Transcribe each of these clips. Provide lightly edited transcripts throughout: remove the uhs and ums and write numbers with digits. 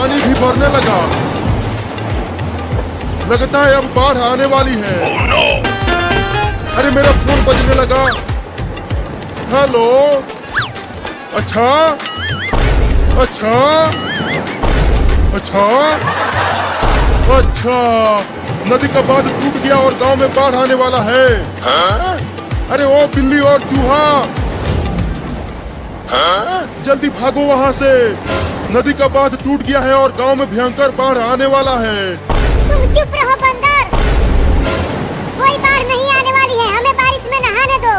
पानी भी भरने लगा। लगता है अब बाढ़ आने वाली है। अरे मेरा फोन बजने लगा। हेलो, अच्छा अच्छा अच्छा अच्छा, नदी का बांध टूट गया और गांव में बाढ़ आने वाला है। अरे ओ बिल्ली और चूहा, जल्दी भागो वहाँ से। नदी का बांध टूट गया है और गांव में भयंकर बाढ़ आने वाला है। तुम चुप रहो बंदर, कोई बाढ़ नहीं आने वाली है, हमें बारिश में नहाने दो।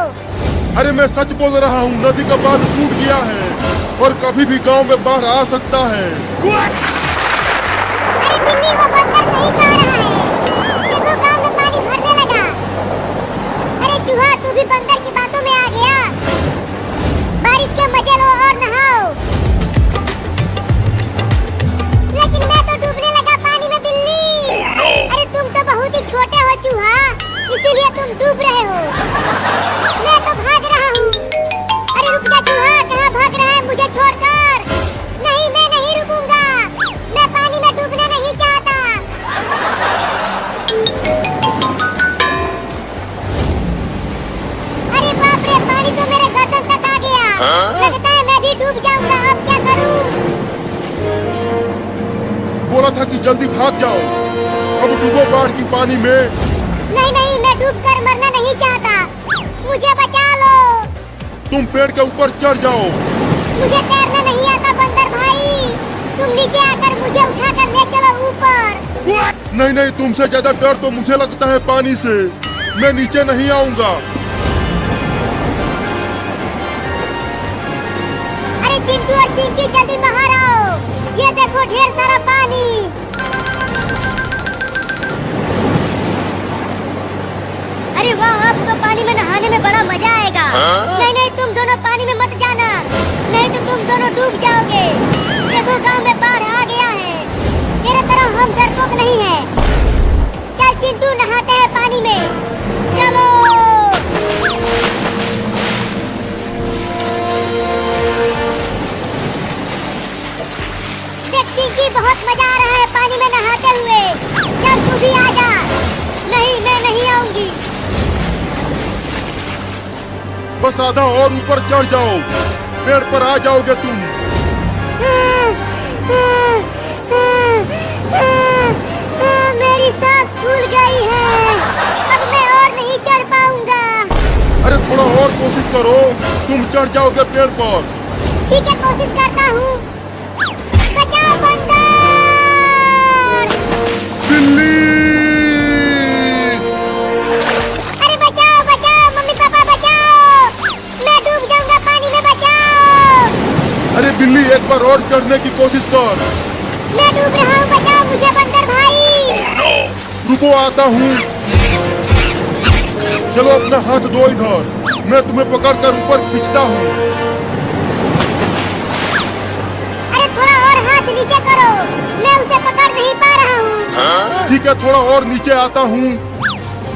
अरे मैं सच बोल रहा हूँ, नदी का बांध टूट गया है और कभी भी गांव में बाढ़ आ सकता है। अरे बिल्ली, वो बंदर सही कह रहा है, देखो गांव में पानी भरने लगा। अरे चूहा, तू भी बंदर की बातों में आ गया। बारिश के मजे लो और नहाओ। लेकिन मैं तो डूबने लगा पानी में बिल्ली। अरे तुम तो बहुत ही छोटे हो चूहा, इसीलिए तुम डूब रहे हो। मैं तो भाग रहा हूँ। अरे रुक जा चूहा, कहाँ भाग रहा है मुझे छोड़कर? नहीं, मैं नहीं रुकूंगा, मैं पानी में डूबना नहीं चाहता। अरे बाप रे, पानी तो मेरे गर्दन तक आ गया। लगता है मैं भी डूब जाऊंगा, अब क्या करूं? बोला था कि जल्दी भाग जाओ, अब डूबो बाढ़ की पानी में। नहीं नहीं, मैं डूबकर मरना नहीं चाहता, मुझे बचा लो। तुम पेड़ के ऊपर चढ़ जाओ। मुझे तैरना नहीं आता बंदर भाई, तुम नीचे आकर मुझे उठाकर ले चलो ऊपर। नहीं नहीं, तुमसे ज्यादा डर तो मुझे लगता है पानी से। मैं नीचे नहीं आऊंगा। अरे चिंटू और चिंकी, जल्दी बाहर आओ, ये देखो ढेर सारा पानी। अरे वाह, अब तो पानी में नहाने में बड़ा मजा आएगा। नहीं नहीं, तुम दोनों पानी में मत जाना, नहीं तो तुम दोनों डूब जाओगे। देखो गांव में बाढ़ आ गया है, तेरे तरह हम डरपोक नहीं है। चल चिंटू, नहाते हैं पानी में, चलो। देख चिंकी, बहुत मजा आ रहा है पानी में नहाते हुए, चल तू भी आ जा। नहीं, मैं नहीं आऊंगी। बस आधा और ऊपर चढ़ जाओ, पेड़ पर आ जाओगे तुम। मेरी सांस फूल गई है, अब मैं और नहीं चढ़ पाऊंगा। अरे थोड़ा और कोशिश करो, तुम चढ़ जाओगे पेड़ पर। ठीक है, कोशिश करता हूँ। बचाओ बंदर! बिल्ली! अरे बचाओ बचाओ, मम्मी पापा बचाओ, मैं डूब जाऊंगा पानी में, बचाओ। अरे बिल्ली, एक बार और चढ़ने की कोशिश कर। मैं डूब रहा हूँ, बचाओ मुझे बंदर भाई। रुको, आता हूँ। चलो अपना हाथ दो इधर, मैं तुम्हें पकड़कर ऊपर खींचता हूँ। अरे थोड़ा और हाथ नीचे करो, मैं उसे पकड़ नहीं पा रहा हूँ। ठीक है, थोड़ा और नीचे आता हूँ।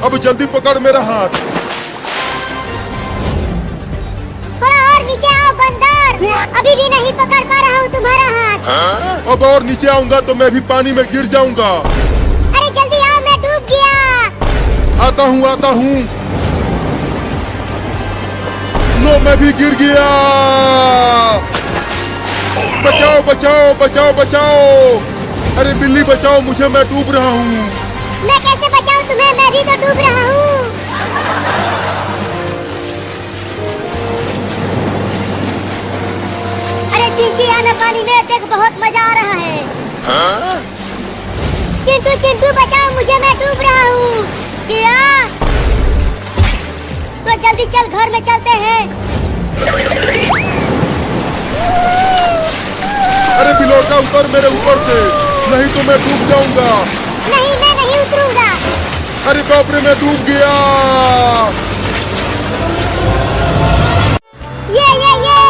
अब जल्दी पकड़ मेरा हाथ। थोड़ा और नीचे आओ बंदर, अभी भी नहीं पकड़ पा रहा हूँ तुम्हारा हाथ। अब और नीचे आऊंगा तो मैं भी पानी में गिर जाऊंगा। अरे जल्दी आओ, मैं डूब गया। आता हूँ आता हूँ। लो, मैं भी गिर गया। बचाओ बचाओ बचाओ बचाओ। अरे बिल्ली बचाओ मुझे, मैं डूब रहा हूँ। मैं कैसे बचाऊं तुम्हें, मैं भी तो डूब रहा हूँ। अरे चिंकी, आना पानी में, देख बहुत मजा आ रहा है। चिंटू चिंटू बचाओ मुझे, मैं डूब रहा हूँ। क्या? तो जल्दी चल, घर में चलते हैं। अरे बिलोटा, उतर मेरे ऊपर से, नहीं तो मैं डूब जाऊंगा। नहीं, मैं नहीं उतरूंगा। अरे बाप रे, मैं डूब गया। ये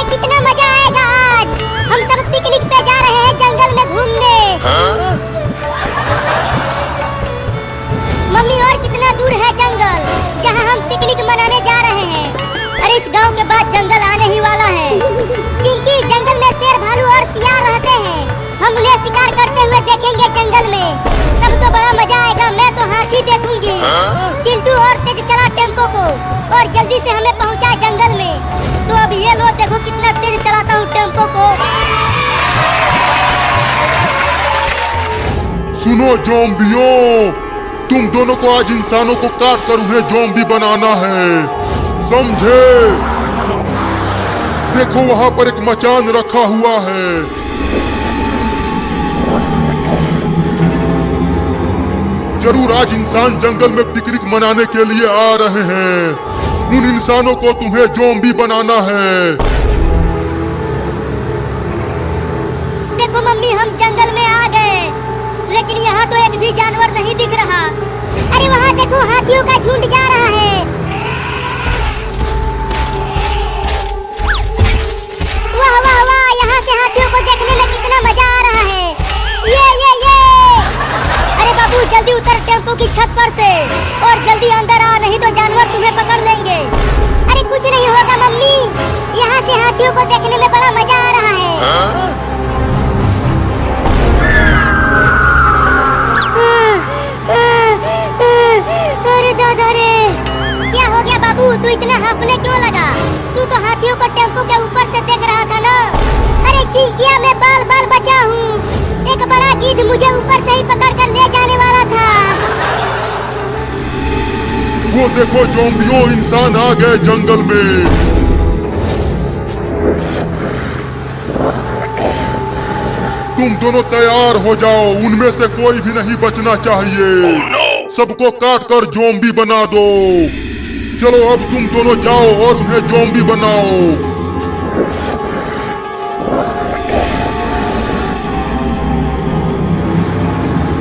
कितना मजा आएगा आज। हम सब पिकनिक पे जा रहे हैं, जंगल में घूमने। मम्मी, और कितना दूर है जंगल जहाँ हम पिकनिक मनाने जा रहे हैं? अरे इस गांव के बाद जंगल आने ही वाला है। चिंकी, जंगल में शेर, भालू और सियार रहते हैं, हम उन्हें शिकार करते देखेंगे जंगल में, तब तो बड़ा मजा आएगा। मैं तो हाथी देखूंगी। चिंटू और तेज चला टेम्पो को और जल्दी से हमें पहुंचा जंगल में। तो अब ये लो, देखो कितना तेज चलाता हूँ टेम्पो को। सुनो ज़ॉम्बियों, तुम दोनों को आज इंसानों को काट कर उन्हें ज़ॉम्बी बनाना है, समझे? देखो वहाँ पर एक मचान रखा हुआ है। जरूर आज इंसान जंगल में पिकनिक मनाने के लिए आ रहे हैं। उन इंसानों को तुम्हें ज़ॉम्बी बनाना है। देखो मम्मी, हम जंगल में आ गए, लेकिन यहाँ तो एक भी जानवर नहीं दिख रहा। अरे वहाँ देखो, हाथियों का झुंड जा रहा है। वाह वाह वाह, यहाँ से हाथियों को देखने में कितना मजा आ रहा है। ये अरे बाबू, जल्दी उतर टेम्पो की छत पर से और जल्दी अंदर आ, नहीं तो जानवर तुम्हें पकड़ लेंगे। अरे कुछ नहीं होगा मम्मी, यहाँ से हाथियों को देखने में बड़ा मजा आ रहा है। अरे दादा रे, क्या हो गया बाबू? तू इतना हांफने क्यों लगा? तू तो हाथियों को टेम्पो के ऊपर से देख रहा था ना। अरे चिंकिया, मैं बाल बाल बचा हूँ। एक बड़ा गिद्ध मुझे ऊपर से ही पकड़ कर ले जाने वाला था। वो देखो ज़ॉम्बियों, इंसान आ गए जंगल में। तुम दोनों तैयार हो जाओ, उनमें से कोई भी नहीं बचना चाहिए। सबको काट कर ज़ॉम्बी बना दो। चलो अब तुम दोनों जाओ और उन्हें ज़ॉम्बी बनाओ।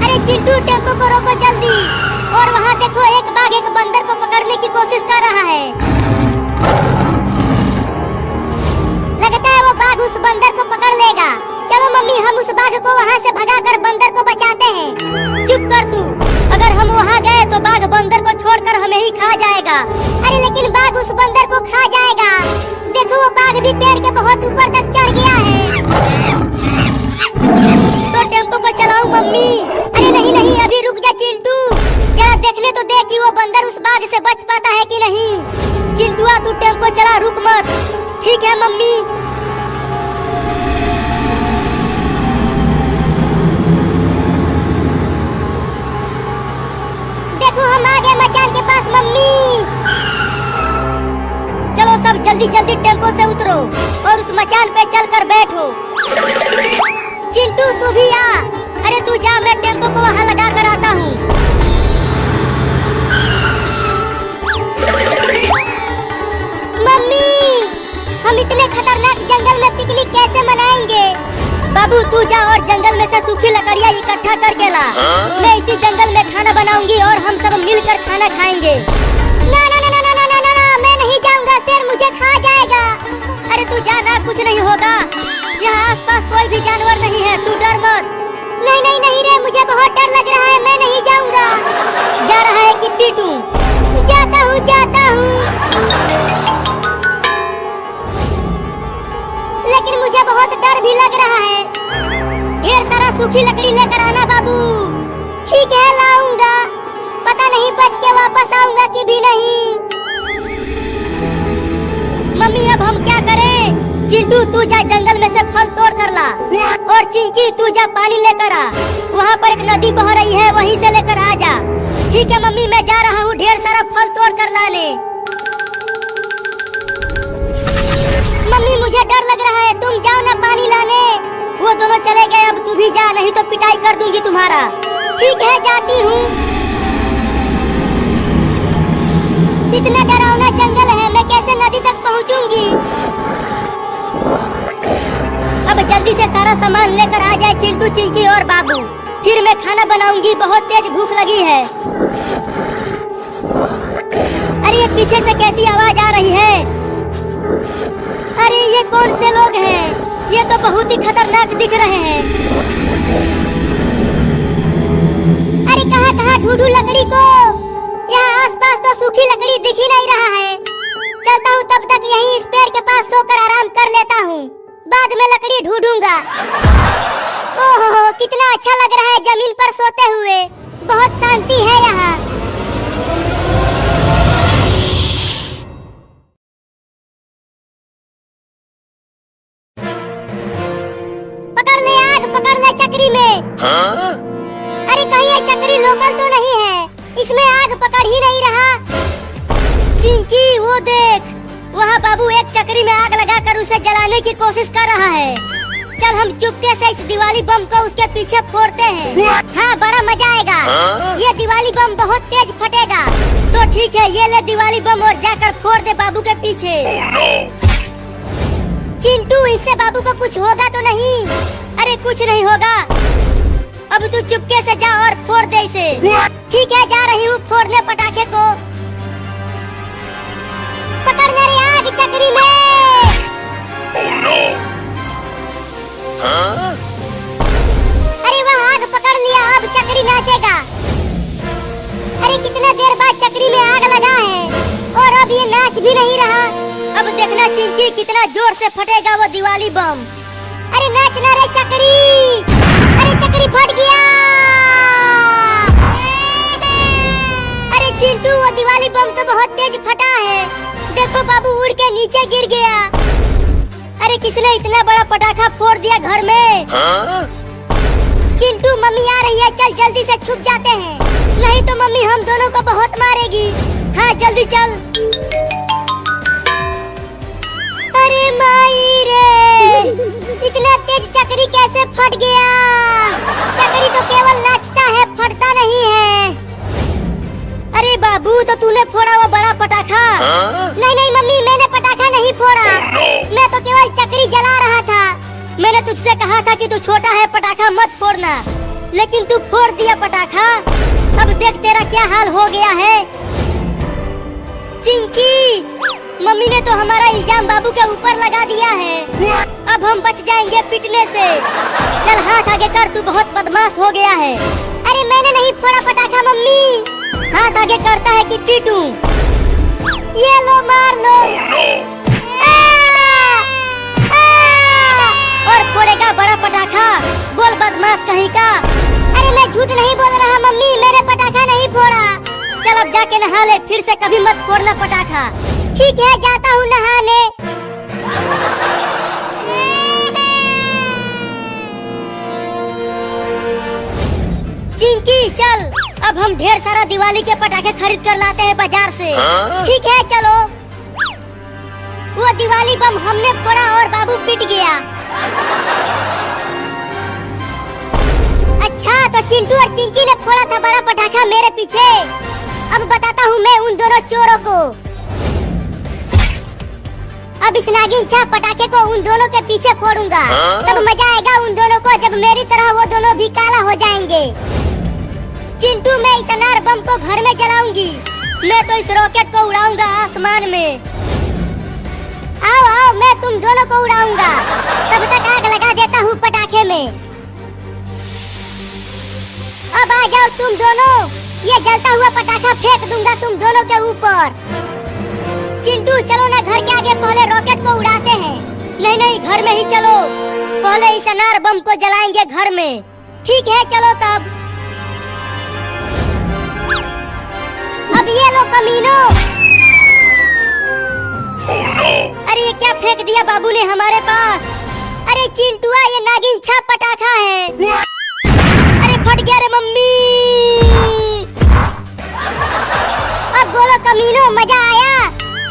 अरे चिंटू, टेम्पो को रोको जल्दी। और वहाँ देखो, एक बाघ एक बंदर को पकड़ने की कोशिश कर रहा है। लगता है वो बाघ उस बंदर को पकड़ लेगा। चलो मम्मी, हम उस बाघ को वहाँ से भगाकर बंदर को बचाते हैं। चुप कर तू, अगर हम वहाँ गए तो बाघ बंदर को छोड़कर हमें ही खा जाएगा। अरे लेकिन बाघ उस बंदर को खा जाएगा। देखो वो बाघ भी पेड़ के बहुत ऊपर तक चढ़ गया है। तो टेम्पो को चलाओ मम्मी। अरे नहीं नहीं, अभी रुक जा चिंटू, जरा देखने तो दे कि वो बंदर उस बाघ से बच पाता है कि नहीं। चिंटुआ, तू टेम्पो चला, रुक मत। ठीक है मम्मी। देखो हम आ गए मचान के पास मम्मी। चलो सब जल्दी जल्दी टेम्पो से उतरो और उस मचान पे चलकर बैठो। चिंटू तू भी आ। अरे तू जा, मैं टेम्पो को वहाँ लगा कर आता हूँ। मम्मी, हम इतने खतरनाक जंगल में पिकनिक कैसे मनाएंगे? बाबू तू जा और जंगल में से सूखी लकड़ियाँ इकट्ठा करके ला। मैं इसी जंगल में खाना बनाऊंगी और हम सब मिलकर खाना खाएंगे। ना ना ना ना ना ना ना ना, मैं नहीं जाऊंगा, शेर मुझे खा जाएगा। अरे तू जा ना, कुछ नहीं होगा। यहाँ आसपास कोई भी जानवर नहीं है, तू डर मत। नहीं नहीं नहीं रे, मुझे बहुत डर लग रहा है, मैं नहीं जाऊंगा। जा रहा है कि पीटूं? जाता हूँ जाता हूँ। लेकिन मुझे बहुत डर भी लग रहा है। ढेर सारा सूखी लकड़ी लेकर आना बाबू। ठीक है, लाऊंगा। पता नहीं बच के वापस आऊंगा कि भी नहीं। मम्मी अब हम क्या करें? चिंटू तू जा जंगल में से फल तोड़ कर ला और चिंकी तू जा पानी लेकर आ। वहाँ पर एक नदी बह रही है, वहीं से लेकर आ जा। ठीक है मम्मी, मैं जा रहा हूँ ढेर सारा फल तोड़ कर लाने। मम्मी मुझे डर लग रहा है, तुम जाओ ना पानी लाने। वो दोनों चले गए, अब तू भी जा, नहीं तो पिटाई कर दूंगी तुम्हारा। ठीक है, जाती हूँ। इतना डरावना जंगल है, मैं कैसे नदी तक पहुँचूंगी? अब जल्दी से सारा सामान लेकर आ जाए चिंटू, चिंकी और बाबू, फिर मैं खाना बनाऊंगी। बहुत तेज भूख लगी है। अरे ये पीछे से कैसी आवाज आ रही है? अरे ये कौन से लोग हैं? ये तो बहुत ही खतरनाक दिख रहे हैं। अरे कहाँ कहाँ ढूंढूं लकड़ी को? यहाँ आसपास तो सूखी लकड़ी दिख ही नहीं रहा है। चलता हूँ, तब तक यहीं इस पेड़ के पास सोकर आराम कर लेता हूँ, बाद में लकड़ी ढूंढूंगा। ओहो कितना अच्छा लग रहा है जमीन पर सोते हुए। बहुत शांति है यहाँ। पकड़ ले आग, पकड़ ले चक्री में। अरे कहीं ये चक्री लोकल तो नहीं है? इसमें आग पकड़ ही नहीं रहा। चिंकी वो देख, वहाँ बाबू एक चक्री में आग लगाकर उसे जलाने की कोशिश कर रहा है। चल हम चुपके से इस दिवाली बम को उसके पीछे फोड़ते हैं। हाँ बड़ा मजा आएगा। ये दिवाली बम बहुत तेज फटेगा। तो ठीक है, ये ले दिवाली बम और जाकर फोड़ दे बाबू के पीछे। चिंटू इससे बाबू को कुछ होगा तो नहीं? अरे कुछ नहीं होगा। अब तू चुपके से जा और फोड़ दे इसे। ठीक है, जा रही हूँ फोड़ने पटाखे को। पकड़ने रे आग चक्री में। अरे वह आग पकड़ लिया, अब चक्री नाचेगा। अरे कितना देर बाद चक्री में आग लगा है और अब ये नाच भी नहीं रहा। अब देखना चिंकी कितना जोर से फटेगा वो दिवाली बम। अरे नाचना रे चक्री। अरे चक्री फट गया। अरे चिंटू वो दिवाली बम तो बहुत तेज फटा है। देखो बाबू उड़ के नीचे गिर गया। अरे किसने इतना बड़ा पटाखा फोड़ दिया घर में? चिंटू मम्मी आ रही है, चल जल्दी से छुप जाते हैं, नहीं तो मम्मी हम दोनों को बहुत मारेगी। हाँ जल्दी चल। अरे माई रे, इतना तेज चक्री कैसे फट गया? चक्री तो केवल नाचता है, फटता नहीं है। अरे बाबू तो तूने फोड़ा वो बड़ा पटाखा? नहीं नहीं मम्मी, मैंने पटाखा नहीं फोड़ा। मैं तो केवल चक्री जला रहा था। मैंने तुझसे कहा था कि तू छोटा है, पटाखा मत फोड़ना, लेकिन तू फोड़ दिया पटाखा। अब देख तेरा क्या हाल हो गया है। चिंकी, मम्मी ने तो हमारा इल्जाम बाबू के ऊपर लगा दिया है। अब हम बच जाएंगे पिटने से। चल हाथ आगे कर, तू बहुत बदमाश हो गया है। अरे मैंने नहीं फोड़ा पटाखा मम्मी। हाथ आगे करता है कि पीटूं? ये लो मार लो। और फोड़ेगा बड़ा पटाखा? बोल बदमाश कहीं का। अरे मैं झूठ नहीं बोल रहा मम्मी, मैंने पटाखा नहीं फोड़ा। चल अब जाके नहा ले, फिर से कभी मत फोड़ना पटाखा। ठीक है, जाता हूँ नहाने। चिंकी चल, अब हम ढेर सारा दिवाली के पटाखे खरीद कर लाते हैं बाजार से। ठीक है चलो। वो दिवाली बम हमने फोड़ा और बाबू पिट गया। अच्छा तो चिंटू और चिंकी ने फोड़ा था बड़ा पटाखा मेरे पीछे। अब बताता हूँ मैं उन दोनों चोरों को। अब इस नागिन छाप पटाखे को उन दोनों के पीछे फोड़ूंगा। तब मजा आएगा उन दोनों को, जब मेरी तरह वो दोनों भी काला हो जाएंगे। चिंटू मैं इस अनार बम को घर में जलाऊंगी। मैं तो इस रॉकेट को उड़ाऊंगा आसमान में। आओ आओ, मैं तुम दोनों को उड़ाऊंगा। तब तक आग लगा देता हूँ पटाखे में। अब आ जाओ तुम दोनों, ये जलता हुआ पटाखा फेंक दूंगा तुम दोनों के ऊपर। चिंटू चलो ना घर के आगे, पहले रॉकेट को उड़ाते हैं। नहीं नहीं, घर में ही चलो, पहले इस अनार बम को जलाएंगे घर में। ठीक है चलो तब। अब ये लो कमीनों। अरे ये क्या फेंक दिया बाबू ने हमारे पास? अरे चिंटुआ, ये नागिन छाप पटाखा है। अरे फट गया रे मम्मी। अब बोलो कमीनों, मजा आया?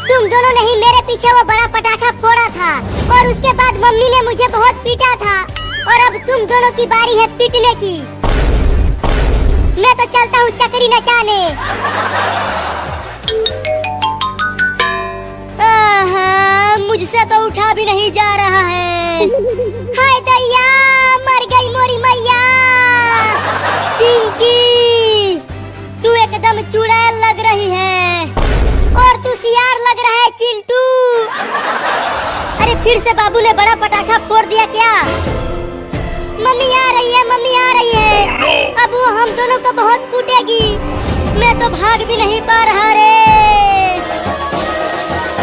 तुम दोनों ने ही मेरे पीछे वो बड़ा पटाखा फोड़ा था और उसके बाद मम्मी ने मुझे बहुत पीटा था, और अब तुम दोनों की बारी है पीटने की। मैं तो चलता हूँ चक्री नचाने। मुझसे तो उठा भी नहीं जा रहा है। हाय दैया, मर गई मोरी मैया। चिंकी, तू एकदम चुड़ैल लग रही है और तू सियार लग रहा है चिंटू। अरे फिर से बाबू ने बड़ा पटाखा फोड़ दिया क्या? मम्मी आ रही है, मम्मी आ रही है। अब वो हम दोनों को बहुत कूटेगी। मैं तो भाग भी नहीं पा रहा रे।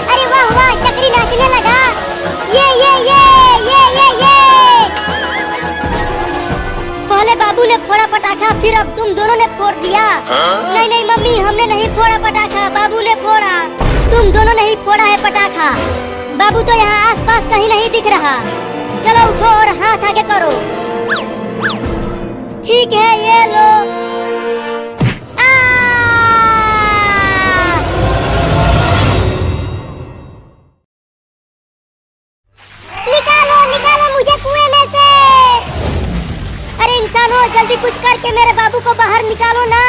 अरे वाह वाह, चक्री नाचने लगा। ये पहले बाबू ने फोड़ा पटाखा, फिर अब तुम दोनों ने फोड़ दिया। नहीं नहीं मम्मी, हमने नहीं फोड़ा पटाखा, बाबू ने फोड़ा। तुम दोनों ने ही फोड़ा है पटाखा। बाबू तो यहाँ आसपास कहीं नहीं दिख रहा। चलो उठो और हाथ आगे करो। ठीक है, ये लो। निकालो निकालो मुझे कुएं में से। अरे इंसानों, जल्दी कुछ करके मेरे बाबू को बाहर निकालो ना।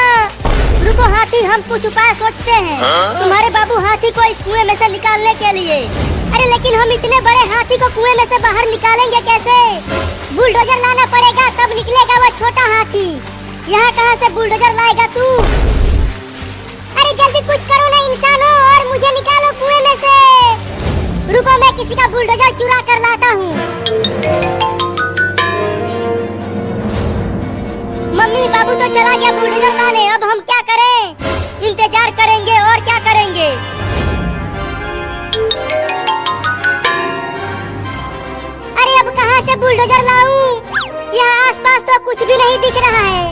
रुको हाथी, हम कुछ उपाय सोचते हैं तुम्हारे बाबू हाथी को इस कुएं में से निकालने के लिए। अरे लेकिन हम इतने बड़े हाथी को कुएं में से बाहर निकालेंगे कैसे? बुलडोजर लाना पड़ेगा, तब निकलेगा वो छोटा हाथी। यहाँ कहाँ से बुलडोजर लाएगा तू? अरे जल्दी कुछ करो ना इंसानों, और मुझे निकालो कुएं में से। रुको, मैं किसी का बुलडोजर चुरा कर लाता हूँ। मम्मी, बाबू तो चला गया बुलडोजर लाने। अब हम क्या करें? इंतजार करेंगे और क्या करेंगे? अरे अब कहाँ से बुलडोजर लाऊं? यहाँ आसपास तो कुछ भी नहीं दिख रहा है।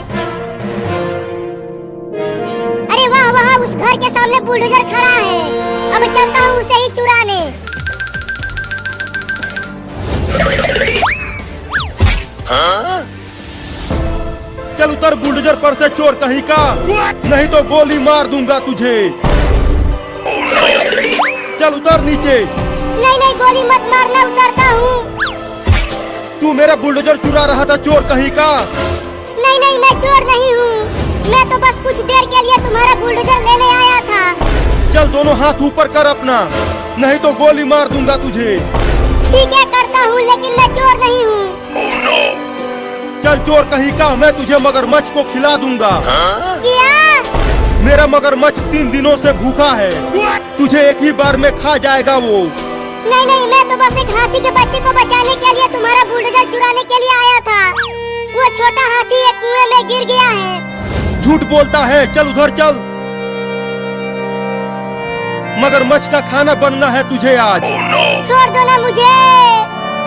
अरे वाह, वहाँ उस घर के सामने बुलडोजर खड़ा है। अब चलता हूँ उसे ही चुराने। चल उतर बुलडोजर पर से, चोर कहीं का, नहीं तो गोली मार दूंगा तुझे। चल उतर नीचे। नहीं नहीं, गोली मत मारना, उतरता हूँ। तू मेरा बुलडोजर चुरा रहा था, चोर कहीं का। नहीं नहीं, मैं चोर नहीं हूँ। मैं तो बस कुछ देर के लिए तुम्हारा बुलडोजर लेने आया था। चल दोनों हाथ ऊपर कर अपना, नहीं तो गोली मार दूंगा तुझे। ठीक है, करता हूँ, लेकिन मैं चोर नहीं हूँ। चल चोर कहीं का, मैं तुझे मगरमच्छ को खिला दूंगा। क्या? मेरा मगरमच्छ 3 दिनों से भूखा है, तुझे एक ही बार में खा जाएगा वो। नहीं नहीं, मैं तो बस एक हाथी के बच्चे को बचाने के लिए तुम्हारा बुलडोजर चुराने के लिए आया था। वो छोटा हाथी एक कुएं में गिर गया है। झूठ बोलता है, चल उधर चल। मगरमच्छ का खाना बनना है तुझे आज। छोड़ दो ना मुझे।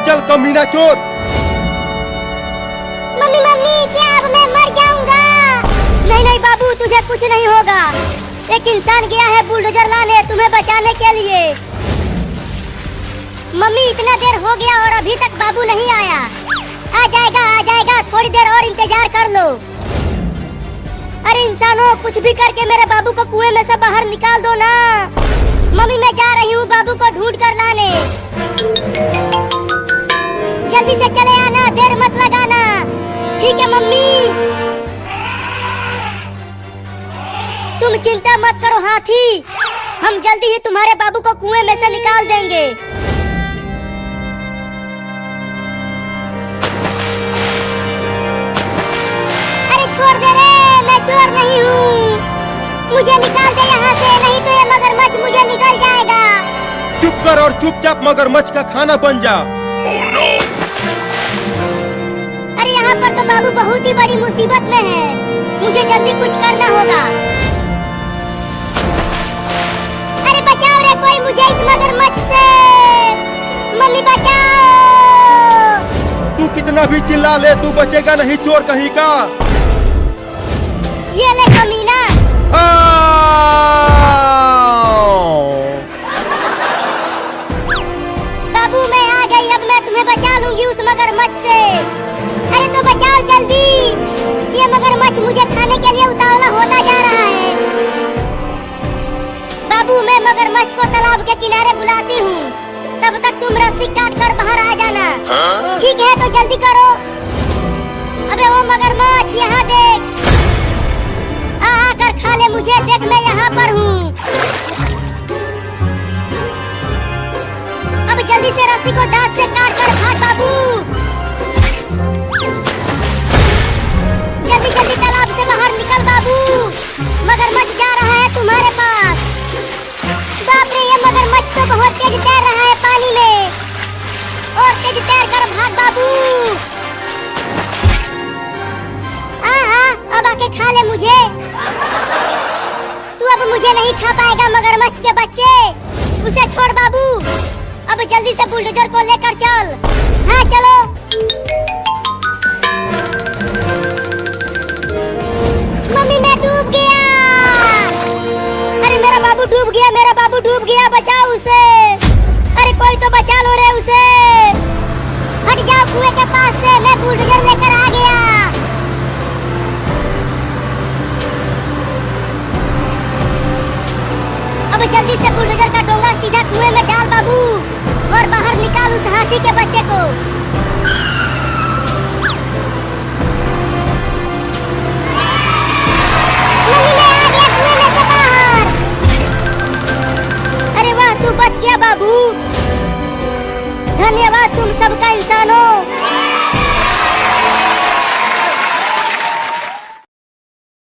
चल कमीना चोर। मम्मी मम्मी, क्या अब मैं मर जाऊंगा? नहीं नहीं बाबू, तुझे कुछ नहीं होगा। एक इंसान गया है बुलडोजर लाने तुम्हें बचाने के लिए। मम्मी, इतना देर हो गया और अभी तक बाबू नहीं आया। आ जाएगा, थोड़ी देर और इंतजार कर लो। अरे इंसानों, कुछ भी करके मेरे बाबू को कुएं में से बाहर निकाल दो ना। मम्मी, मैं जा रही हूँ बाबू को ढूंढ कर लाने। जल्दी से चले आना, देर मत लगाना। ठीक है मम्मी। तुम चिंता मत करो हाथी, हम जल्दी ही तुम्हारे बाबू को कुएं में से निकाल देंगे। अरे छोड़ दे रे, मैं चोर नहीं हूँ। मुझे निकाल दे यहाँ से, नहीं तो ये मगरमच्छ मुझे निकल जाएगा। चुप कर और चुपचाप मगरमच्छ का खाना बन जा। अरे यहाँ पर तो बाबू बहुत ही बड़ी मुसीबत में है। मुझे जल्दी कुछ करना होगा। अरे बचाओ रे कोई मुझे इस मगरमच्छ से। मम्मी बचाओ। तू कितना भी चिल्ला ले, तू बचेगा नहीं, चोर कहीं का। ये ले कमीना। बाबू मैं आ गई, अब मैं तुम्हें बचा लूंगी उस मगरमच्छ से। अरे तो बचाओ जल्दी, ये मगरमच्छ मुझे खाने के लिए उतावला होता जा रहा है। बाबू, मैं मगरमच्छ को तालाब के किनारे बुलाती हूँ, तब तक तुम रस्सी काट कर बाहर आ जाना। ठीक है, तो जल्दी करो। अबे वो मगरमच्छ, यहाँ देख, आकर खा ले मुझे, देख मैं यहाँ पर हूँ। अब जल्दी से रस्सी को दांत से काट कर भाग बाबू। जल्दी जल्दी तालाब से बाहर निकल बाबू, मगरमच्छ जा रहा है तुम्हारे पास। बाप रे, ये मगरमच्छ तो बहुत तेज तैर रहा है पानी में, और तेज तैर कर भाग बाबू। अब आके खा ले मुझे। तू अब मुझे नहीं खा पाएगा मगरमच्छ के बच्चे, उसे छोड़ बाबू। अब जल्दी से बुलडोजर को लेकर चल। हाँ चलो। अब जल्दी से बुलडोजर का डोंगा सीधा कुएं में डाल बाबू, और बाहर निकाल उस हाथी के बच्चे को। नली में आ गया कुएं में से बाहर। अरे वाह, तू बच गया बाबू। धन्यवाद तुम सबका इंसानों।